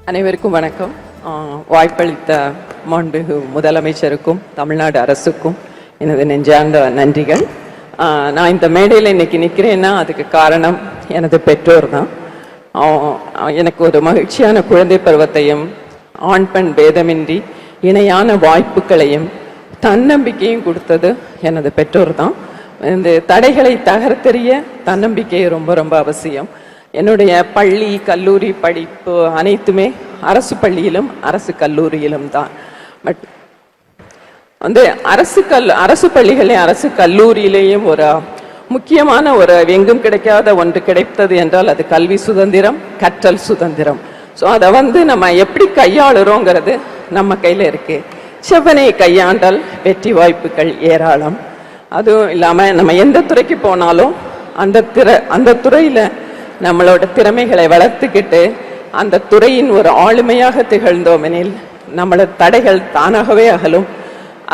அனைவருக்கும் வணக்கம். வாய்ப்பளித்த மாண்புமிகு முதலமைச்சருக்கும் தமிழ்நாடு அரசுக்கும் எனது நெஞ்சார்ந்த நன்றிகள். நான் இந்த மேடையில் இன்னைக்கு நிற்கிறேன்னா அதுக்கு காரணம் எனது பெற்றோர் தான். எனக்கு ஒரு மகிழ்ச்சியான குழந்தை பருவத்தையும் ஆண் பெண் பேதமின்றி இணையான வாய்ப்புகளையும் தன்னம்பிக்கையும் கொடுத்தது எனது பெற்றோர் தான். இந்த தடைகளை தகர்த்தெறிய தன்னம்பிக்கை ரொம்ப ரொம்ப அவசியம். என்னுடைய பள்ளி கல்லூரி படிப்பு அனைத்துமே அரசு பள்ளியிலும் அரசு கல்லூரியிலும் தான். பட் வந்து அரசு பள்ளிகளையும் அரசு கல்லூரியிலேயும் ஒரு முக்கியமான ஒரு எங்கும் கிடைக்காத ஒன்று கிடைத்தது என்றால் அது கல்வி சுதந்திரம், கற்றல் சுதந்திரம். ஸோ அதை வந்து நம்ம எப்படி கையாளுறோங்கிறது நம்ம கையில் இருக்கு. செவ்வனை கையாண்டால் வெற்றி வாய்ப்புகள் ஏராளம். அதுவும் இல்லாமல் நம்ம எந்த துறைக்கு போனாலும் அந்த துறையில் நம்மளோட திறமைகளை வளர்த்துக்கிட்டு அந்த துறையின் ஒரு ஆளுமையாக திகழ்ந்தோமெனில் நம்மளோட தடைகள் தானாகவே அகலும்.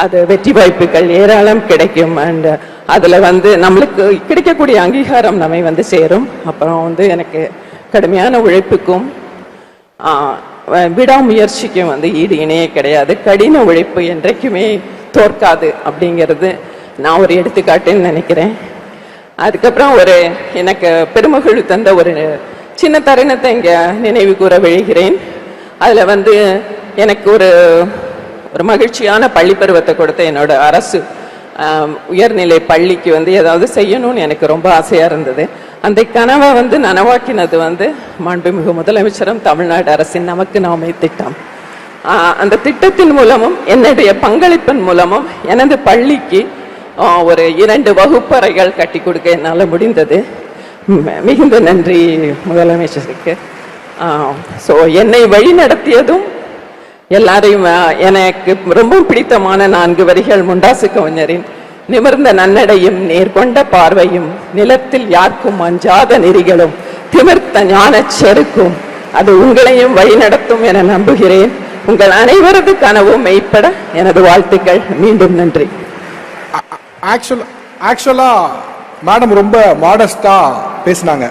அது வெற்றி வாய்ப்புகள் ஏராளம் கிடைக்கும். அண்ட் அதில் வந்து நம்மளுக்கு கிடைக்கக்கூடிய அங்கீகாரம் நம்மை வந்து சேரும். அப்புறம் வந்து எனக்கு கடுமையான உழைப்புக்கும் விடாமுயற்சிக்கும் வந்து ஈடு இணையே கிடையாது. கடின உழைப்பு என்றைக்குமே தோற்காது அப்படிங்கிறது நான் ஒரு எடுத்துக்காட்டுன்னு நினைக்கிறேன். அதுக்கப்புறம் எனக்கு பெருமகிழ் தந்த ஒரு சின்ன தருணத்தை இங்கே நினைவு கூற விழுகிறேன். அதில் வந்து எனக்கு ஒரு மகிழ்ச்சியான பள்ளி பருவத்தை கொடுத்த என்னோட அரசு உயர்நிலை பள்ளிக்கு வந்து ஏதாவது செய்யணும்னு எனக்கு ரொம்ப ஆசையாக இருந்தது. அந்த கனவை வந்து நனவாக்கினது வந்து மாண்புமிகு முதலமைச்சரும் தமிழ்நாடு அரசின் நமக்கு நாமே திட்டம். அந்த திட்டத்தின் மூலமும் என்னுடைய பங்களிப்பின் மூலமும் எனது பள்ளிக்கு ஒரு 2 வகுப்பறைகள் கட்டி கொடுக்க என்னால் முடிந்தது. மிகுந்த நன்றி முதலமைச்சருக்கு. ஸோ என்னை வழி நடத்தியதும் எல்லாரையும் எனக்கு ரொம்ப பிடித்தமான 4 வரிகள் முண்டாசு கவிஞரின் நிமிர்ந்த நன்னடையும் நேர்கொண்ட பார்வையும் நிலத்தில் யாருக்கும் அஞ்சாத நெறிகளும் திமிர்த்த ஞான செருக்கும் அது உங்களையும் வழி நடத்தும் என நம்புகிறேன். உங்கள் அனைவரது கனவும் மெய்ப்பட எனது வாழ்த்துக்கள். மீண்டும் நன்றி. ஆக்சுவலா மேடம் ரொம்ப மாடஸ்டா பேசினாங்க.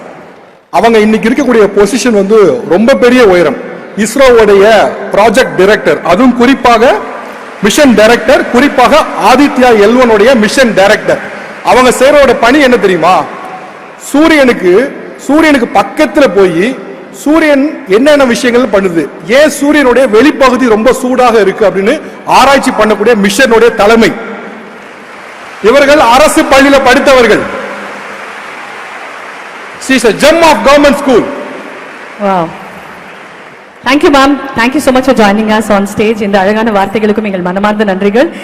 அவங்க இன்னைக்கு இருக்கக்கூடிய பொசிஷன் வந்து ரொம்ப பெரிய உயரம். இஸ்ரோவுடைய ப்ராஜெக்ட் டைரக்டர், அதுவும் குறிப்பாக மிஷன் டைரக்டர், குறிப்பாக ஆதித்யா L1 மிஷன் டைரக்டர். அவங்க செய்யறோட பணி என்ன தெரியுமா? சூரியனுக்கு பக்கத்துல போய் சூரியன் என்னென்ன விஷயங்கள் பண்ணுது, ஏன் சூரியனுடைய வெளிப்பகுதி ரொம்ப சூடாக இருக்கு அப்படின்னு ஆராய்ச்சி பண்ணக்கூடிய மிஷனுடைய தலைமை. இவர்கள் அரசு பள்ளியில படித்தவர்கள். She is a gem of government school. Wow. Thank you, ma'am. Thank you so much for joining us on stage. இந்த அழகான வார்த்தைகளுக்கும் எங்கள் மனமார்ந்த நன்றிகள்.